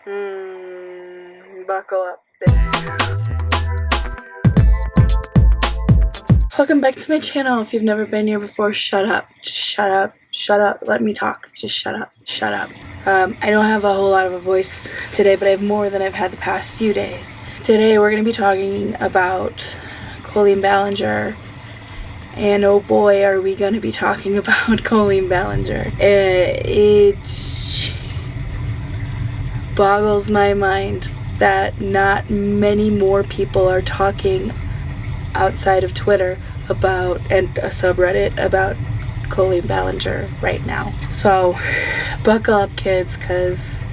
Buckle up, bitch. Welcome back to my channel. If you've never been here before, shut up. Just shut up. Shut up. Let me talk. Just shut up. Shut up. I don't have a whole lot of a voice today, but I have more than I've had the past few days. Today we're going to be talking about Colleen Ballinger. And oh boy, are we going to be talking about Colleen Ballinger. It boggles my mind that not many more people are talking outside of Twitter about, and a subreddit about, Colleen Ballinger right now. So buckle up, kids, because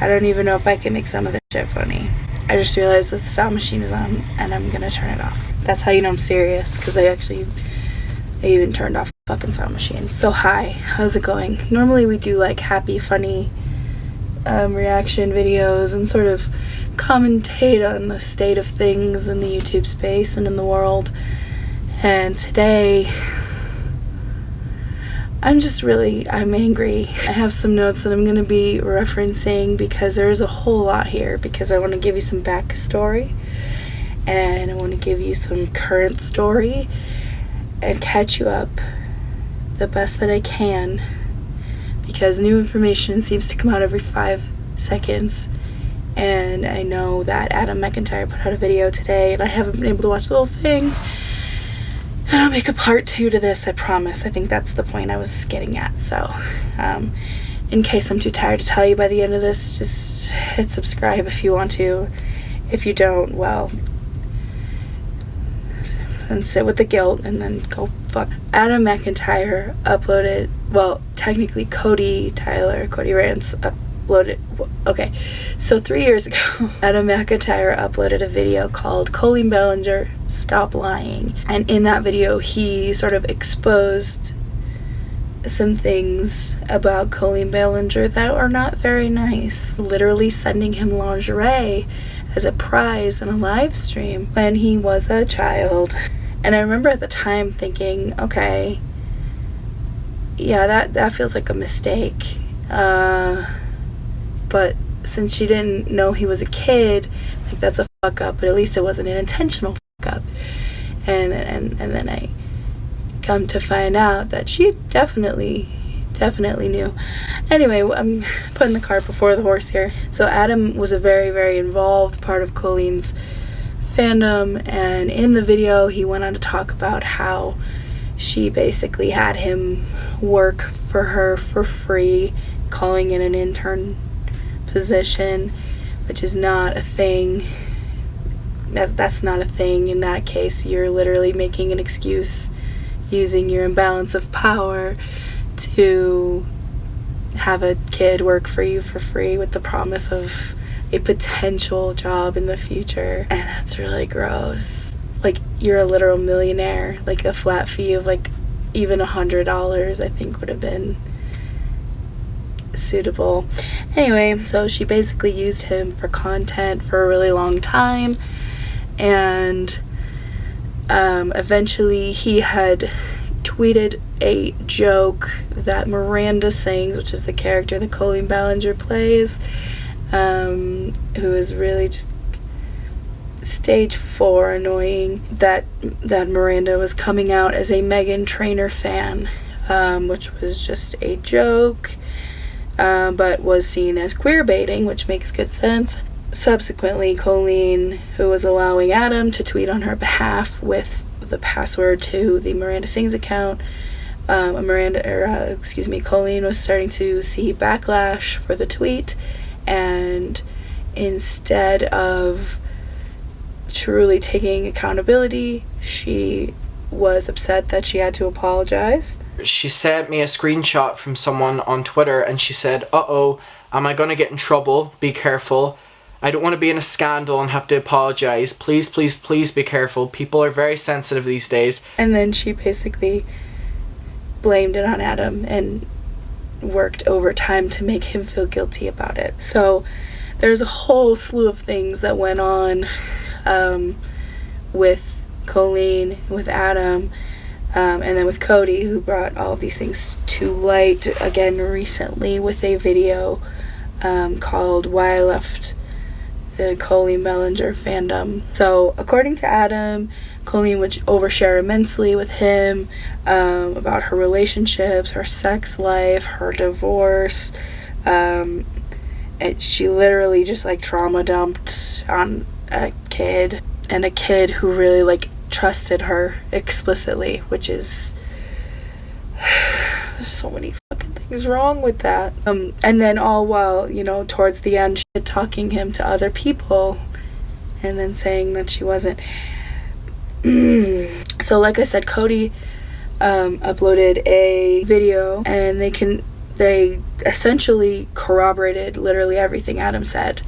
I don't even know if I can make some of this shit funny. I just realized that the sound machine is on and I'm gonna turn it off. That's how you know I'm serious, because I even turned off the fucking sound machine. So hi, how's it going? Normally we do like happy, funny reaction videos and sort of commentate on the state of things in the YouTube space and in the world. And today I'm angry. I have some notes that I'm going to be referencing because there's a whole lot here, because I want to give you some backstory and I want to give you some current story and catch you up the best that I can, because new information seems to come out every 5 seconds. And I know that Adam McIntyre put out a video today and I haven't been able to watch the whole thing. And I'll make a part 2 to this, I promise. I think that's the point I was getting at. So, in case I'm too tired to tell you by the end of this, just hit subscribe if you want to. If you don't, well, then sit with the guilt and then go fuck. Adam McIntyre uploaded, well, technically Cody Rants uploaded. Okay, so 3 years ago, Adam McIntyre uploaded a video called Colleen Ballinger, Stop Lying. And in that video, he sort of exposed some things about Colleen Ballinger that are not very nice. Literally sending him lingerie as a prize in a live stream when he was a child. And I remember at the time thinking, okay, yeah, that feels like a mistake. But since she didn't know he was a kid, like, that's a fuck up, but at least it wasn't an intentional fuck up. And then I come to find out that she definitely knew. Anyway, I'm putting the cart before the horse here. So Adam was a very, very involved part of Colleen's fandom, and in the video he went on to talk about how she basically had him work for her for free, calling it an intern position, which is not a thing. That's not a thing. In that case, you're literally making an excuse, using your imbalance of power to have a kid work for you for free with the promise of a potential job in the future. And that's really gross. Like, you're a literal millionaire. Like, a flat fee of like even $100 I think would have been suitable. Anyway, so she basically used him for content for a really long time, and eventually he had tweeted a joke that Miranda sings, which is the character that Colleen Ballinger plays, who is really just stage 4 annoying, that Miranda was coming out as a Meghan Trainor fan, which was just a joke, but was seen as queer baiting, which makes good sense. Subsequently, Colleen, who was allowing Adam to tweet on her behalf with the password to the Miranda Sings account, Colleen was starting to see backlash for the tweet, and instead of truly taking accountability, she was upset that she had to apologize. She sent me a screenshot from someone on Twitter and she said, "Uh-oh, am I gonna get in trouble? Be careful. I don't want to be in a scandal and have to apologize. Please, please, please be careful. People are very sensitive these days." And then she basically blamed it on Adam and worked overtime to make him feel guilty about it. So there's a whole slew of things that went on with Colleen, with Adam, and then with Cody, who brought all of these things to light again recently with a video called Why I Left the Colleen Ballinger Fandom. So according to Adam, Colleen would overshare immensely with him about her relationships, her sex life, her divorce, and she literally just like trauma dumped on a kid, and a kid who really like trusted her explicitly, which is there's so many fucking things wrong with that. And then all while, you know, towards the end, shit talking him to other people and then saying that she wasn't. So like I said, Cody uploaded a video, and they essentially corroborated literally everything Adam said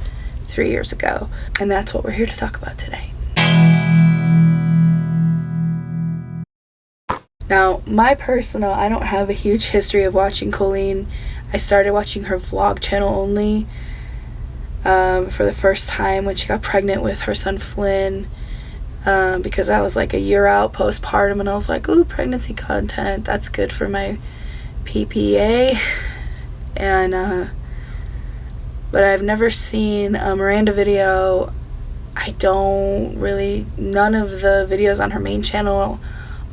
3 years ago, and that's what we're here to talk about today. Now, I don't have a huge history of watching Colleen. I started watching her vlog channel only for the first time when she got pregnant with her son Flynn, because I was like a year out postpartum, and I was like, ooh, pregnancy content, that's good for my PPA. And but I've never seen a Miranda video. None of the videos on her main channel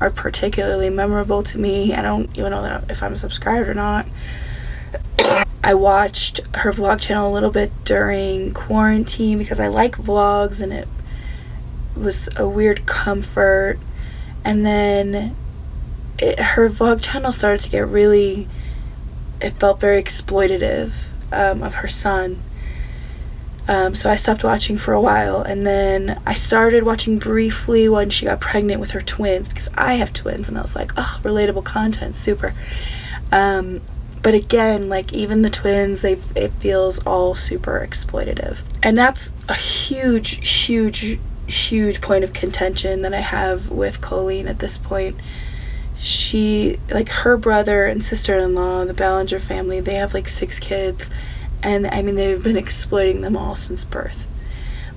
are particularly memorable to me. I don't even know if I'm subscribed or not. I watched her vlog channel a little bit during quarantine because I like vlogs, and it was a weird comfort. And then her vlog channel started to get really, it felt very exploitative of her son. So I stopped watching for a while, and then I started watching briefly when she got pregnant with her twins, because I have twins, and I was like, oh, relatable content, super. But again, like, even the twins, it feels all super exploitative. And that's a huge point of contention that I have with Colleen at this point. She, like, her brother and sister-in-law, the Ballinger family, they have like 6 kids. And I mean, they've been exploiting them all since birth.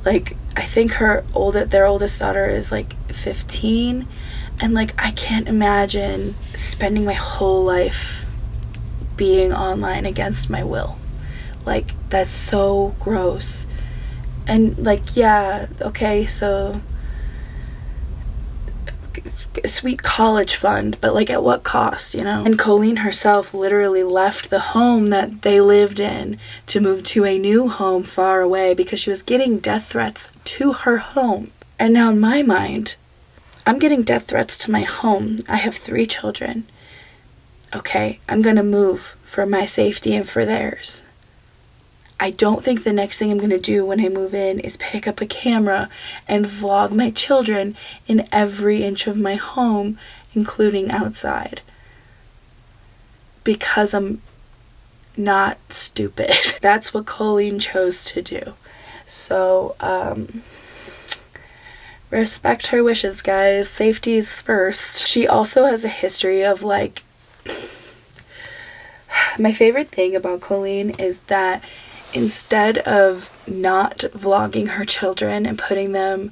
Like, I think their oldest daughter is like 15. And like, I can't imagine spending my whole life being online against my will. Like, that's so gross. And like, yeah, okay, so sweet college fund, but like, at what cost, you know? And Colleen herself literally left the home that they lived in to move to a new home far away because she was getting death threats to her home. And now in my mind, I'm getting death threats to my home. I have 3 children. Okay, I'm gonna move for my safety and for theirs. I don't think the next thing I'm going to do when I move in is pick up a camera and vlog my children in every inch of my home, including outside. Because I'm not stupid. That's what Colleen chose to do. So, respect her wishes, guys. Safety is first. She also has a history of, like, my favorite thing about Colleen is that instead of not vlogging her children and putting them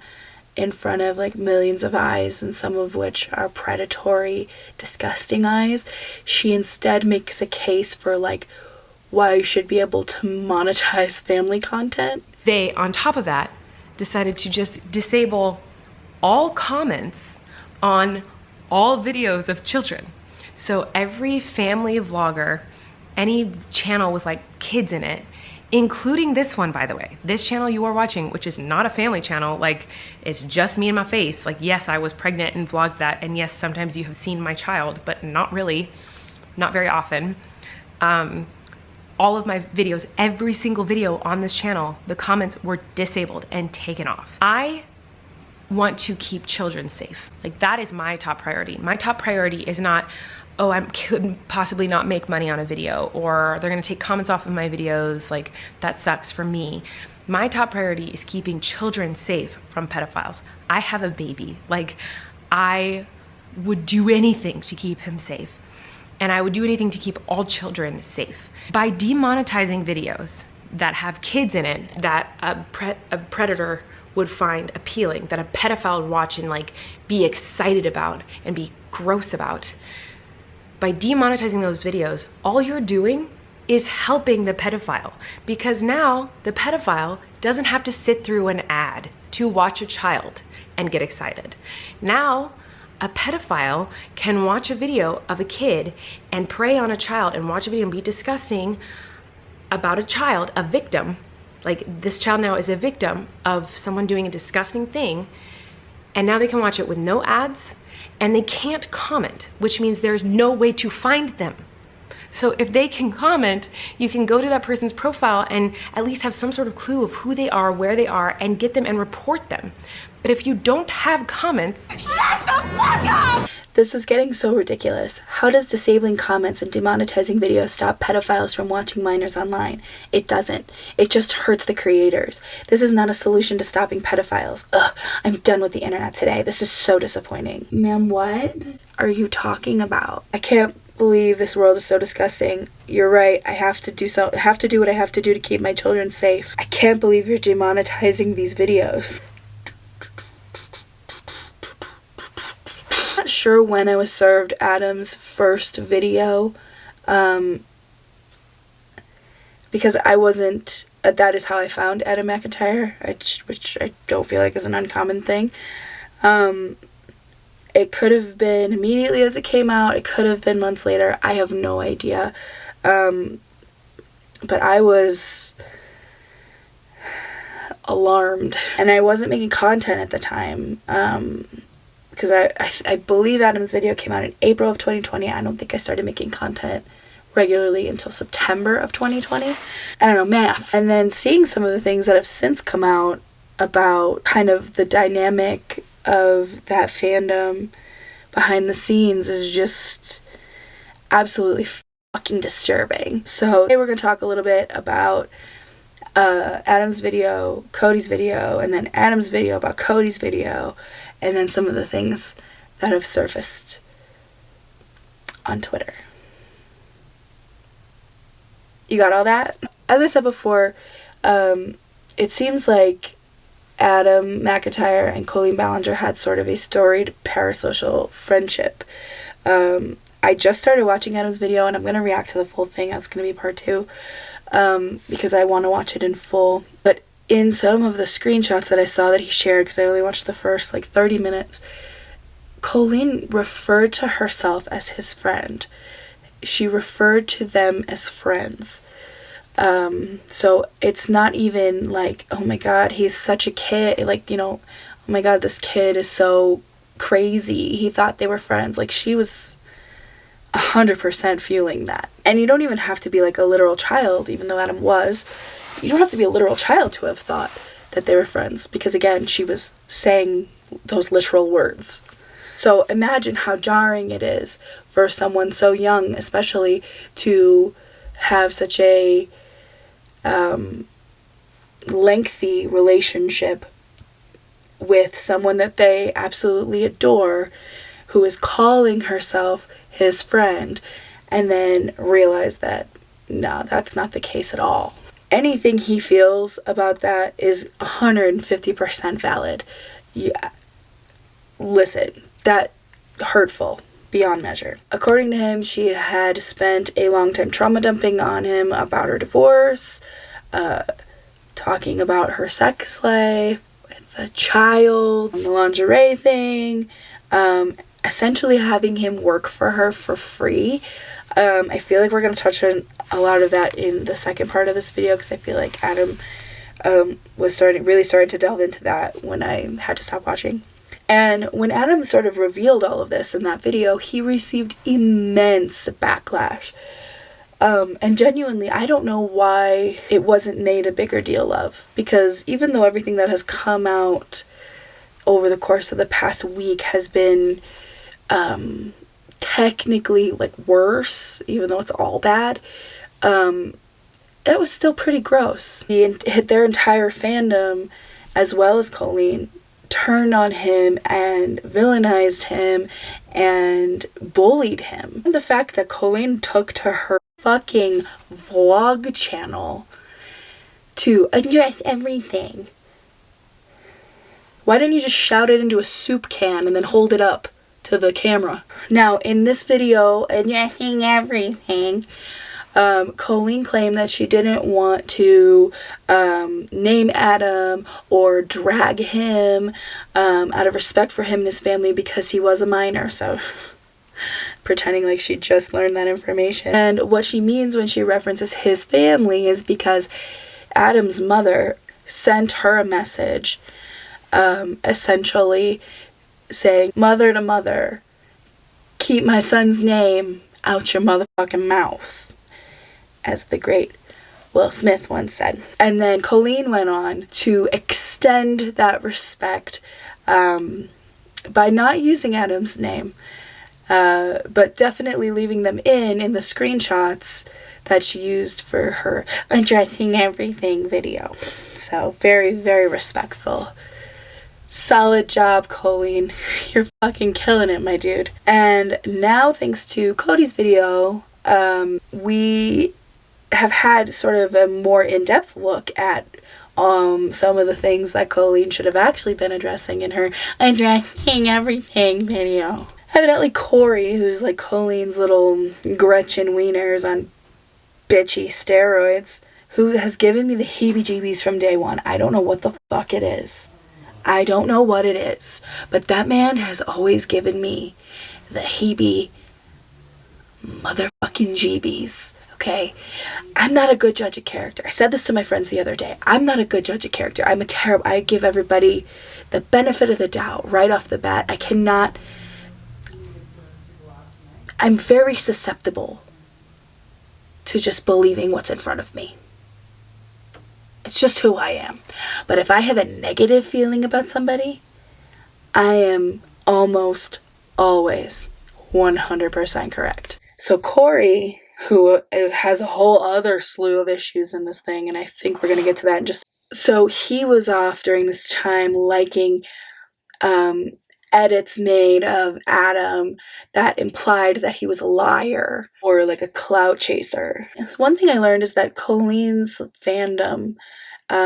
in front of like millions of eyes, and some of which are predatory, disgusting eyes, she instead makes a case for like why you should be able to monetize family content. They, on top of that, decided to just disable all comments on all videos of children. So every family vlogger, any channel with like kids in it, including this one, by the way, this channel you are watching, which is not a family channel, like, it's just me and my face. Like, yes, I was pregnant and vlogged that, and yes, sometimes you have seen my child, but not really, not very often. All of my videos, every single video on this channel, the comments were disabled and taken off. I want to keep children safe. Like, that is my top priority. My top priority is not, oh, I could possibly not make money on a video, or they're gonna take comments off of my videos, like, that sucks for me. My top priority is keeping children safe from pedophiles. I have a baby. Like, I would do anything to keep him safe. And I would do anything to keep all children safe. By demonetizing videos that have kids in it that a predator would find appealing, that a pedophile would watch and like be excited about and be gross about, by demonetizing those videos, all you're doing is helping the pedophile, because now the pedophile doesn't have to sit through an ad to watch a child and get excited. Now, a pedophile can watch a video of a kid and prey on a child and watch a video and be disgusting about a child, a victim. Like, this child now is a victim of someone doing a disgusting thing, and now they can watch it with no ads, and they can't comment, which means there's no way to find them. So if they can comment, you can go to that person's profile and at least have some sort of clue of who they are, where they are, and get them and report them. But if you don't have comments... Shut the fuck up! This is getting so ridiculous. How does disabling comments and demonetizing videos stop pedophiles from watching minors online? It doesn't. It just hurts the creators. This is not a solution to stopping pedophiles. Ugh, I'm done with the internet today. This is so disappointing. Ma'am, what are you talking about? I can't believe this world is so disgusting. You're right. I have to do what I have to do to keep my children safe. I can't believe you're demonetizing these videos. I'm not sure when I was served Adam's first video, because I wasn't, that is how I found Adam McIntyre, which I don't feel like is an uncommon thing. It could have been immediately as it came out. It could have been months later. I have no idea. But I was alarmed. And I wasn't making content at the time. Because I believe Adam's video came out in April of 2020. I don't think I started making content regularly until September of 2020. I don't know, math. And then seeing some of the things that have since come out about kind of the dynamic of that fandom behind the scenes is just absolutely fucking disturbing. So today we're going to talk a little bit about Adam's video, Cody's video, and then Adam's video about Cody's video, and then some of the things that have surfaced on Twitter. You got all that? As I said before, it seems like Adam McIntyre and Colleen Ballinger had sort of a storied parasocial friendship. I just started watching Adam's video, and I'm going to react to the full thing. That's going to be part 2, because I want to watch it in full. But in some of the screenshots that I saw that he shared, because I only watched the first 30 minutes, Colleen referred to herself as his friend. She referred to them as friends. So it's not even like, oh my god, he's such a kid, oh my god, this kid is so crazy, he thought they were friends. She was 100% fueling that. And you don't even have to be a literal child, even though Adam was. You don't have to be a literal child to have thought that they were friends, because again, she was saying those literal words. So imagine how jarring it is for someone so young, especially, to have such a lengthy relationship with someone that they absolutely adore, who is calling herself his friend, and then realize that no, that's not the case at all. Anything he feels about that is 150% valid. Yeah, listen, that hurtful beyond measure. According to him, she had spent a long time trauma dumping on him about her divorce, talking about her sex life with a child, the lingerie thing, essentially having him work for her for free. I feel like we're going to touch on a lot of that in the second part of this video, because I feel like Adam was really starting to delve into that when I had to stop watching. And when Adam sort of revealed all of this in that video, he received immense backlash. And genuinely, I don't know why it wasn't made a bigger deal of. Because even though everything that has come out over the course of the past week has been technically worse, even though it's all bad, that was still pretty gross. Their entire fandom, as well as Colleen, turned on him and villainized him and bullied him. And the fact that Colleen took to her fucking vlog channel to address everything. Why didn't you just shout it into a soup can and then hold it up to the camera? Now, in this video, addressing everything, Colleen claimed that she didn't want to name Adam or drag him out of respect for him and his family because he was a minor. So pretending like she just learned that information. And what she means when she references his family is because Adam's mother sent her a message essentially saying, mother to mother, keep my son's name out your motherfucking mouth, as the great Will Smith once said. And then Colleen went on to extend that respect by not using Adam's name, but definitely leaving them in the screenshots that she used for her addressing everything video. So very, very respectful. Solid job, Colleen. You're fucking killing it, my dude. And now, thanks to Cody's video, we have had sort of a more in-depth look at some of the things that Colleen should have actually been addressing in her addressing everything video. Evidently, Corey, who's like Colleen's little Gretchen Wieners on bitchy steroids, who has given me the heebie-jeebies from day one. I don't know what the fuck it is. I don't know what it is, but that man has always given me the heebie motherfucking jeebies, okay? I'm not a good judge of character. I said this to my friends the other day. I'm not a good judge of character. I give everybody the benefit of the doubt right off the bat. I'm very susceptible to just believing what's in front of me. It's just who I am. But if I have a negative feeling about somebody, I am almost always 100% correct. So Corey, who has a whole other slew of issues in this thing, and I think we're going to get to that in just... So he was off during this time liking edits made of Adam that implied that he was a liar or like a clout chaser. One thing I learned is that Colleen's fandom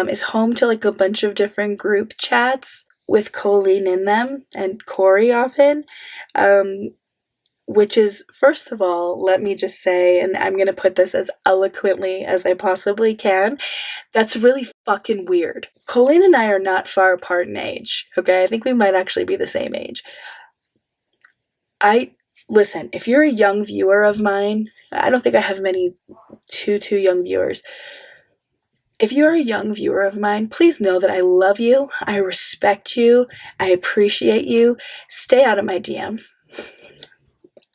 is home to like a bunch of different group chats with Colleen in them and Corey often, which is, first of all, let me just say, and I'm going to put this as eloquently as I possibly can, that's really fucking weird. Colleen and I are not far apart in age, okay? I think we might actually be the same age. Listen, if you're a young viewer of mine, I don't think I have many too young viewers. If you're a young viewer of mine, please know that I love you, I respect you, I appreciate you. Stay out of my DMs.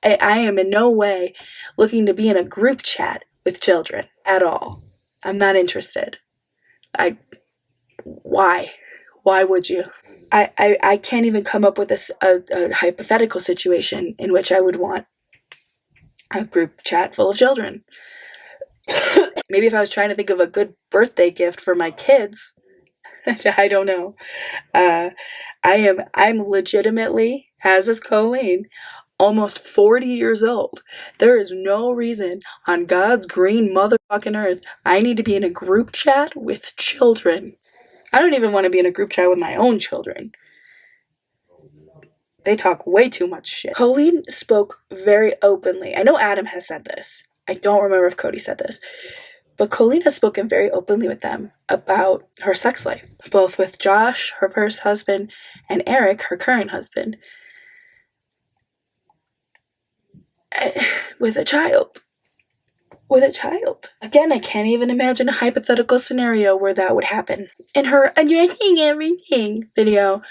I am in no way looking to be in a group chat with children at all. I'm not interested. Why? Why would you? I can't even come up with a hypothetical situation in which I would want a group chat full of children. Maybe if I was trying to think of a good birthday gift for my kids, I don't know. I'm legitimately, as is Colleen, almost 40 years old. There is no reason on God's green motherfucking earth I need to be in a group chat with children. I don't even want to be in a group chat with my own children. They talk way too much shit. Colleen spoke very openly. I know Adam has said this. I don't remember if Cody said this. But Colleen has spoken very openly with them about her sex life, both with Josh, her first husband, and Eric, her current husband, with a child. Again, I can't even imagine a hypothetical scenario where that would happen. In her addressing everything video,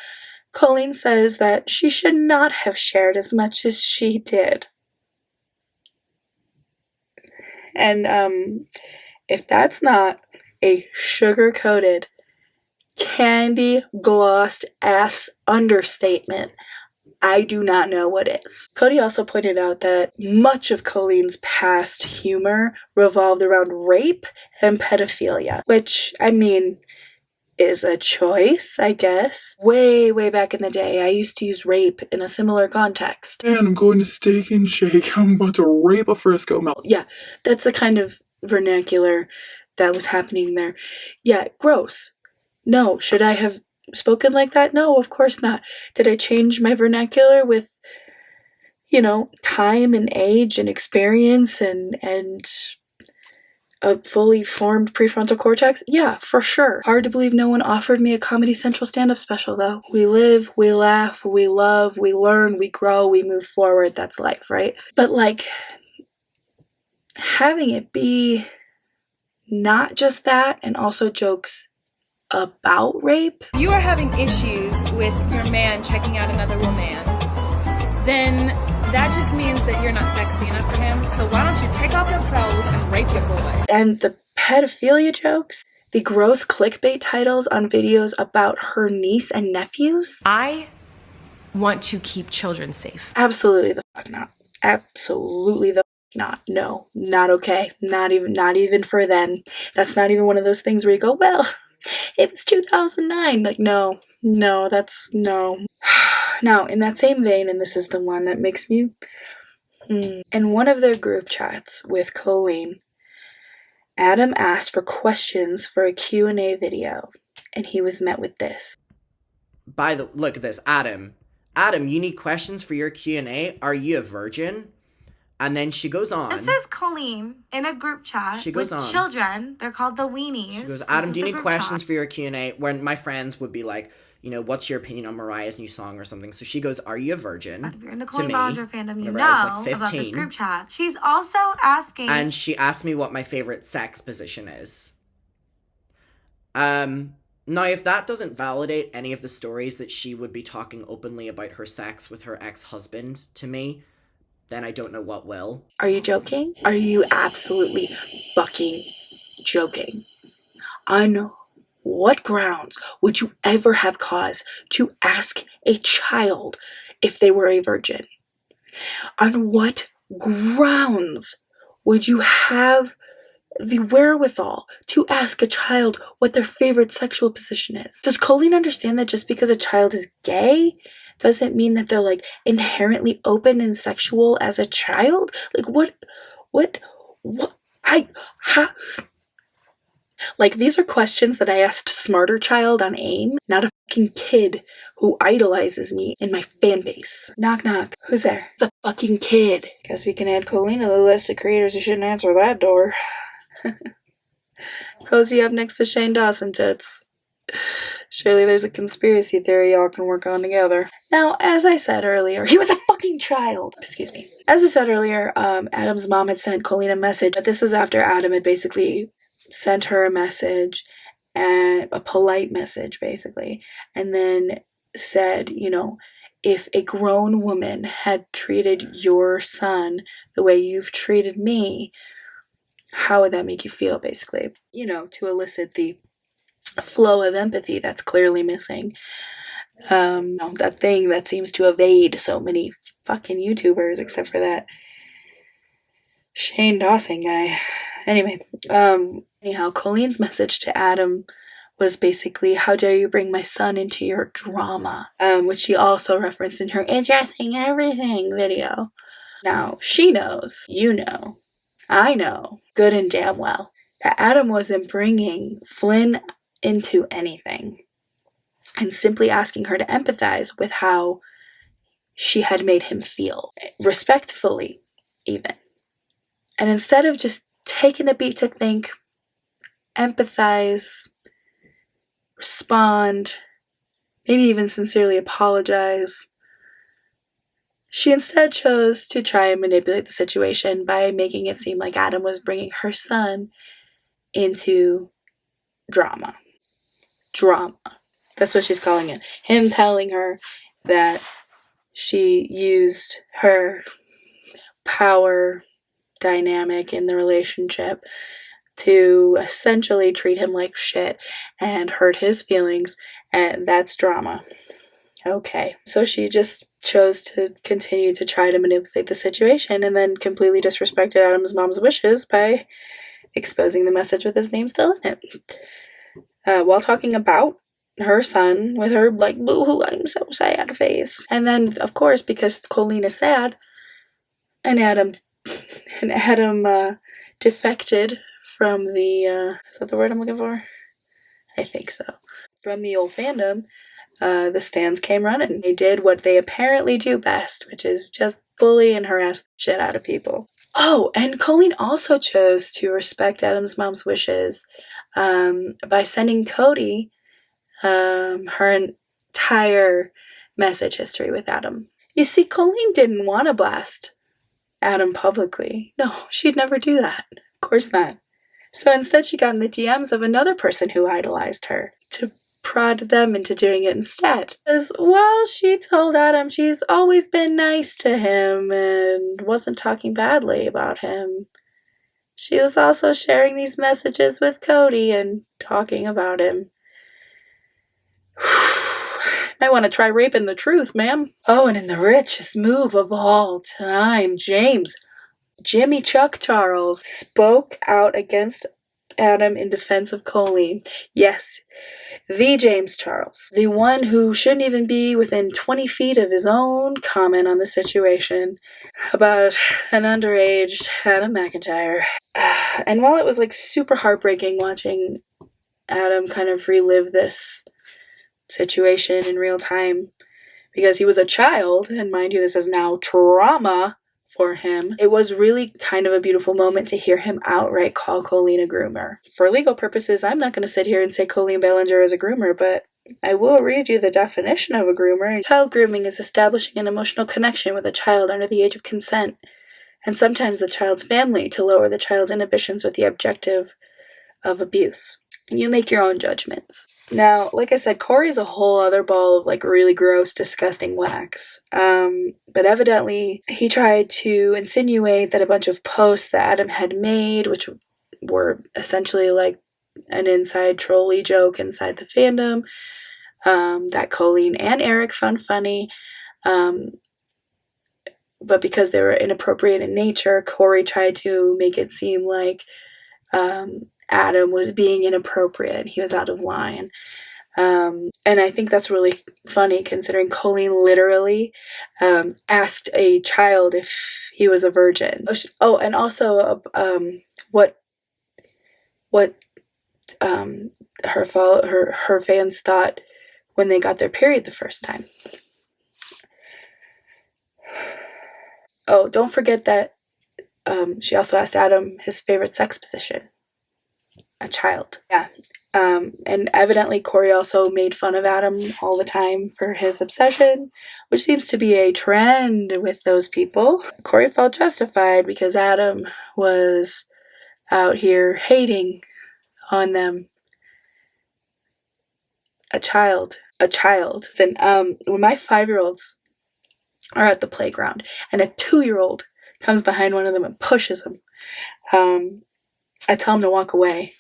Colleen says that she should not have shared as much as she did. And if that's not a sugar-coated, candy-glossed ass understatement, I do not know what is. Cody also pointed out that much of Colleen's past humor revolved around rape and pedophilia, which, I mean, is a choice, I guess. Way back in the day, I used to use rape in a similar context. And I'm going to Steak and Shake. I'm about to rape a Frisco melt. Yeah, that's the kind of vernacular that was happening there. Yeah, gross. No, should I have spoken like that? No, of course not. Did I change my vernacular with, time and age and experience and a fully formed prefrontal cortex? Yeah, for sure. Hard to believe no one offered me a Comedy Central stand-up special, though. We live, we laugh, we love, we learn, we grow, we move forward. That's life, right? But, like, having it be not just that and also jokes about rape. You are having issues with your man checking out another woman, then that just means that you're not sexy enough for him. So why don't you take off your clothes and rape your boy? And the pedophilia jokes, the gross clickbait titles on videos about her niece and nephews. I want to keep children safe. Absolutely the fuck not. Absolutely the fuck not. No, not okay. Not even for then. That's not even one of those things where you go, well, it was 2009. Like, no, that's no. Now, in that same vein, and this is the one that makes me... In one of their group chats with Colleen, Adam asked for questions for a Q&A video, and he was met with this. Look at this, Adam. Adam, you need questions for your Q&A? Are you a virgin? And then she goes on. This is Colleen in a group chat with children. They're called the weenies. She goes, Adam, do you need questions for your Q&A? When my friends would be like, you know, what's your opinion on Mariah's new song or something? So she goes, are you a virgin? If you're in the Colleen Ballinger fandom, you know like about this group chat. She's also asking... And she asked me what my favorite sex position is. Now, if that doesn't validate any of the stories that she would be talking openly about her sex with her ex-husband to me, then I don't know what will. Are you joking? Are you absolutely fucking joking? On what grounds would you ever have cause to ask a child if they were a virgin? On what grounds would you have the wherewithal to ask a child what their favorite sexual position is? Does Colleen understand that just because a child is gay doesn't mean that they're, like, inherently open and sexual as a child? Like, Like, these are questions that I asked Smarter Child on AIM, not a fucking kid who idolizes me in my fan base. Knock, knock. Who's there? It's a fucking kid. Guess we can add Colleen to the list of creators who shouldn't answer that door. Cozy up next to Shane Dawson tits. Surely there's a conspiracy theory y'all can work on together. Now, as I said earlier, he was a fucking child. Excuse me. As I said earlier, Adam's mom had sent Colleen a message, but this was after Adam had basically sent her a message, and a polite message, basically, and then said, you know, if a grown woman had treated your son the way you've treated me, how would that make you feel, basically? You know, to elicit the flow of empathy that's clearly missing. That thing that seems to evade so many fucking YouTubers, except for that Shane Dawson guy. Anyway, anyhow, Colleen's message to Adam was basically, how dare you bring my son into your drama, which she also referenced in her Addressing Everything video. Now, she knows, you know, I know, good and damn well, that Adam wasn't bringing Flynn into anything, and simply asking her to empathize with how she had made him feel, respectfully, even. And instead of just taking a beat to think, empathize, respond, maybe even sincerely apologize, she instead chose to try and manipulate the situation by making it seem like Adam was bringing her son into drama. Drama. That's what she's calling it. Him telling her that she used her power dynamic in the relationship to essentially treat him like shit and hurt his feelings, and that's drama. Okay. So she just chose to continue to try to manipulate the situation and then completely disrespected Adam's mom's wishes by exposing the message with his name still in it. While talking about her son with her, like, boo-hoo, I'm so sad face. And then, of course, because Colleen is sad, and Adam defected from the, is that the word I'm looking for? I think so. From the old fandom, the stans came running. They did what they apparently do best, which is just bully and harass the shit out of people. Oh, and Colleen also chose to respect Adam's mom's wishes by sending Cody her entire message history with Adam. You see, Colleen didn't want to blast Adam publicly. No, she'd never do that. Of course not. So instead she got in the DMs of another person who idolized her to prod them into doing it instead. Because while she told Adam she's always been nice to him and wasn't talking badly about him, she was also sharing these messages with Cody and talking about him. Might want to try raping the truth, ma'am. Oh, and in the richest move of all time, Jimmy Chuck Charles spoke out against Adam in defense of Colleen. Yes, the James Charles. The one who shouldn't even be within 20 feet of his own comment on the situation about an underage Adam McIntyre. And while it was like super heartbreaking watching Adam kind of relive this situation in real time, because he was a child, and mind you, this is now trauma for him, it was really kind of a beautiful moment to hear him outright call Colleen a groomer. For legal purposes, I'm not going to sit here and say Colleen Ballinger is a groomer, but I will read you the definition of a groomer. Child grooming is establishing an emotional connection with a child under the age of consent, and sometimes the child's family, to lower the child's inhibitions with the objective of abuse. You make your own judgments. Now, like I said, Corey's a whole other ball of like really gross, disgusting wax. But evidently he tried to insinuate that a bunch of posts that Adam had made, which were essentially like an inside trolley joke inside the fandom, that Colleen and Eric found funny. But because they were inappropriate in nature, Corey tried to make it seem like Adam was being inappropriate. He was out of line. And I think that's really funny considering Colleen literally asked a child if he was a virgin. Oh, and also what her fans thought when they got their period the first time. Oh, don't forget that she also asked Adam his favorite sex position. A child. Yeah. And evidently Corey also made fun of Adam all the time for his obsession, which seems to be a trend with those people. Corey felt justified because Adam was out here hating on them. A child. And when my 5-year-olds are at the playground and a 2-year-old comes behind one of them and pushes him, I tell him to walk away.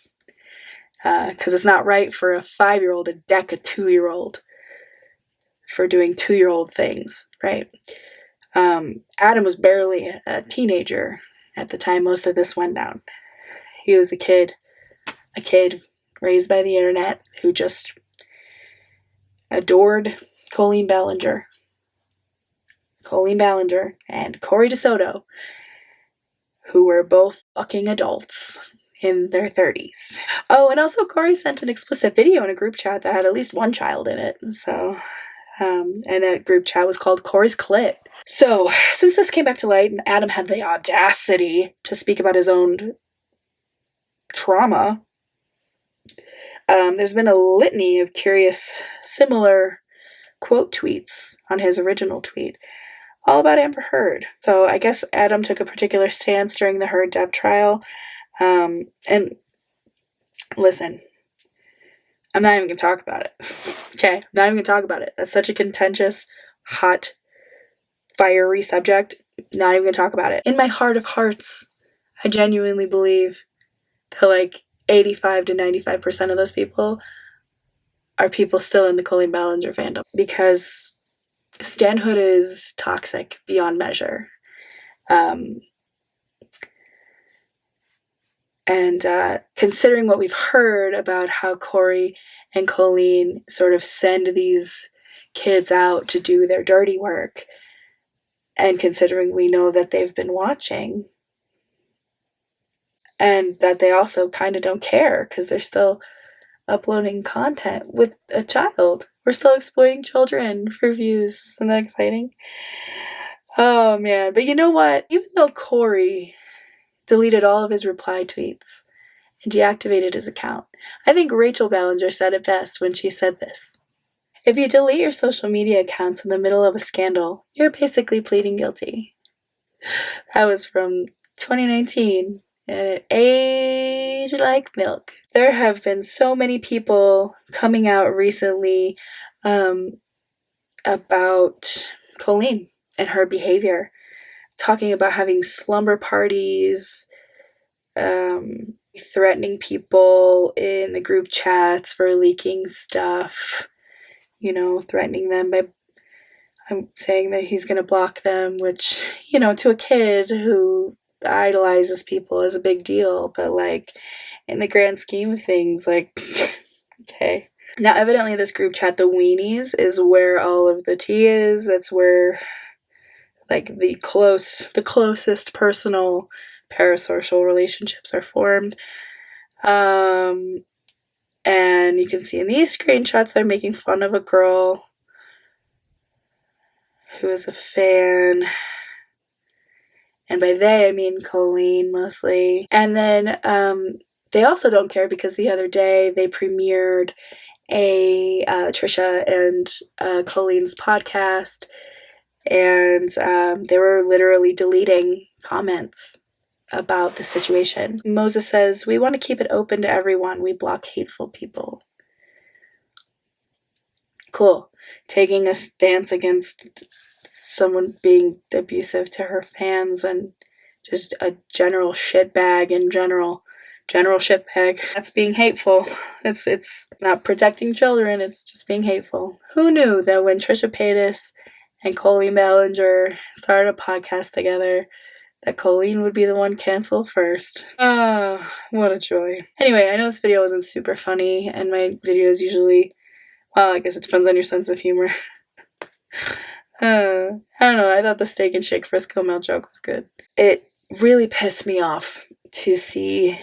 Because it's not right for a 5-year-old to deck a 2-year-old for doing 2-year-old things, right? Adam was barely a teenager at the time most of this went down. He was a kid raised by the internet who just adored Colleen Ballinger and Corey DeSoto, who were both fucking adults in their 30s. Oh, and also Corey sent an explicit video in a group chat that had at least one child in it. So, and that group chat was called Corey's Clit. So, since this came back to light and Adam had the audacity to speak about his own trauma, there's been a litany of curious, similar quote tweets on his original tweet, all about Amber Heard. So I guess Adam took a particular stance during the Heard Depp trial. And listen, I'm not even going to talk about it. Okay? I'm not even going to talk about it. That's such a contentious, hot, fiery subject. Not even going to talk about it. In my heart of hearts, I genuinely believe that like 85 to 95% of those people are people still in the Colleen Ballinger fandom. Because stanhood is toxic beyond measure. And considering what we've heard about how Corey and Colleen sort of send these kids out to do their dirty work, and considering we know that they've been watching, and that they also kind of don't care because they're still uploading content with a child. We're still exploiting children for views. Isn't that exciting? Oh, man. But you know what? Even though Corey deleted all of his reply tweets, and deactivated his account. I think Rachel Ballinger said it best when she said this. If you delete your social media accounts in the middle of a scandal, you're basically pleading guilty. That was from 2019, and it aged like milk. There have been so many people coming out recently about Colleen and her behavior, talking about having slumber parties, threatening people in the group chats for leaking stuff, threatening them by saying that he's going to block them, which, to a kid who idolizes people is a big deal, but like in the grand scheme of things, like, okay. Now, evidently this group chat, the Weenies, is where all of the tea is. That's where like the closest personal parasocial relationships are formed. And you can see in these screenshots they're making fun of a girl who is a fan. And by they, I mean Colleen mostly. And then they also don't care because the other day they premiered Trisha and Colleen's podcast, and they were literally deleting comments about the situation. Moses says, "We want to keep it open to everyone. We block hateful people." Cool. Taking a stance against someone being abusive to her fans and just a general shitbag in general. General shitbag. That's being hateful. It's not protecting children, it's just being hateful. Who knew that when Trisha Paytas and Colleen Ballinger started a podcast together, that Colleen would be the one canceled first? What a joy. Anyway, I know this video wasn't super funny, and my videos usually, well, I guess it depends on your sense of humor. I don't know, I thought the steak and shake Frisco Mel joke was good. It really pissed me off to see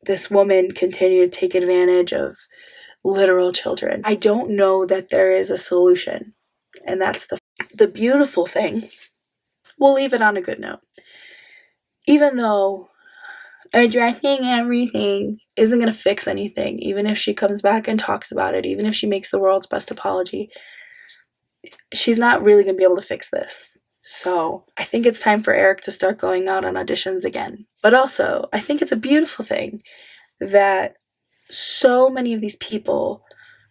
this woman continue to take advantage of literal children. I don't know that there is a solution, and that's the beautiful thing. We'll leave it on a good note. Even though addressing everything isn't going to fix anything, even if she comes back and talks about it, even if she makes the world's best apology, she's not really going to be able to fix this. So I think it's time for Eric to start going out on auditions again. But also, I think it's a beautiful thing that so many of these people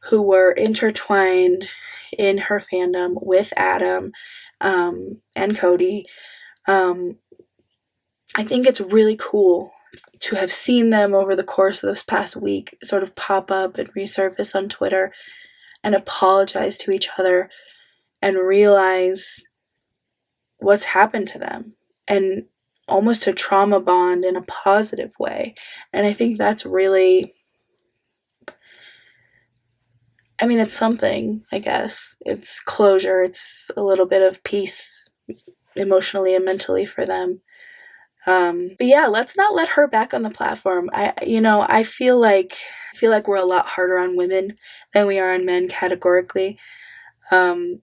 who were intertwined in her fandom with Adam and Cody, I think it's really cool to have seen them over the course of this past week sort of pop up and resurface on Twitter and apologize to each other and realize what's happened to them, and almost a trauma bond in a positive way. And I think that's really, I mean, it's something, I guess. It's closure. It's a little bit of peace emotionally and mentally for them. But yeah, let's not let her back on the platform. I feel like we're a lot harder on women than we are on men categorically.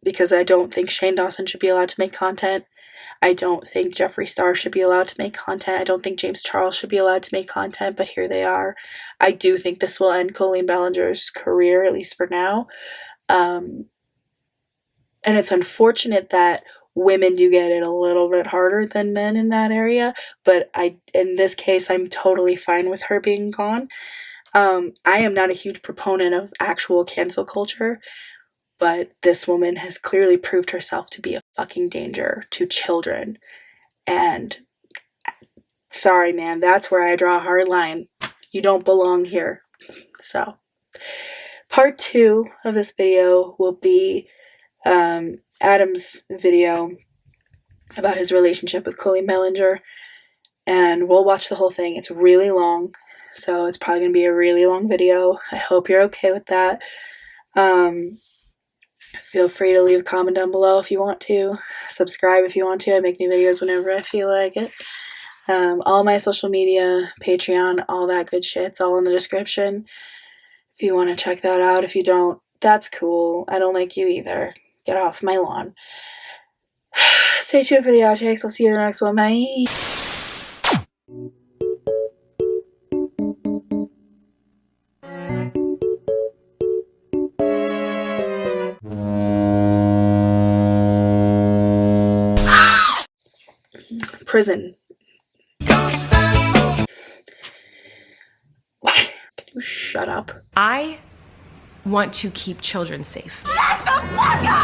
Because I don't think Shane Dawson should be allowed to make content. I don't think Jeffree Star should be allowed to make content. I don't think James Charles should be allowed to make content, but here they are. I do think this will end Colleen Ballinger's career, at least for now. And it's unfortunate that women do get it a little bit harder than men in that area, but in this case, I'm totally fine with her being gone. I am not a huge proponent of actual cancel culture, but this woman has clearly proved herself to be a fucking danger to children. And sorry, man, that's where I draw a hard line. You don't belong here. So, part 2 of this video will be Adam's video about his relationship with Colleen Ballinger. And we'll watch the whole thing. It's really long, so it's probably going to be a really long video. I hope you're okay with that. Feel free to leave a comment down below if you want to. Subscribe if you want to. I make new videos whenever I feel like it. All my social media, Patreon, all that good shit, it's all in the description. If you want to check that out. If you don't, that's cool. I don't like you either. Get off my lawn. Stay tuned for the outtakes. I'll see you in the next one. Bye. Prison. Can you shut up? I want to keep children safe. Shut the fuck up!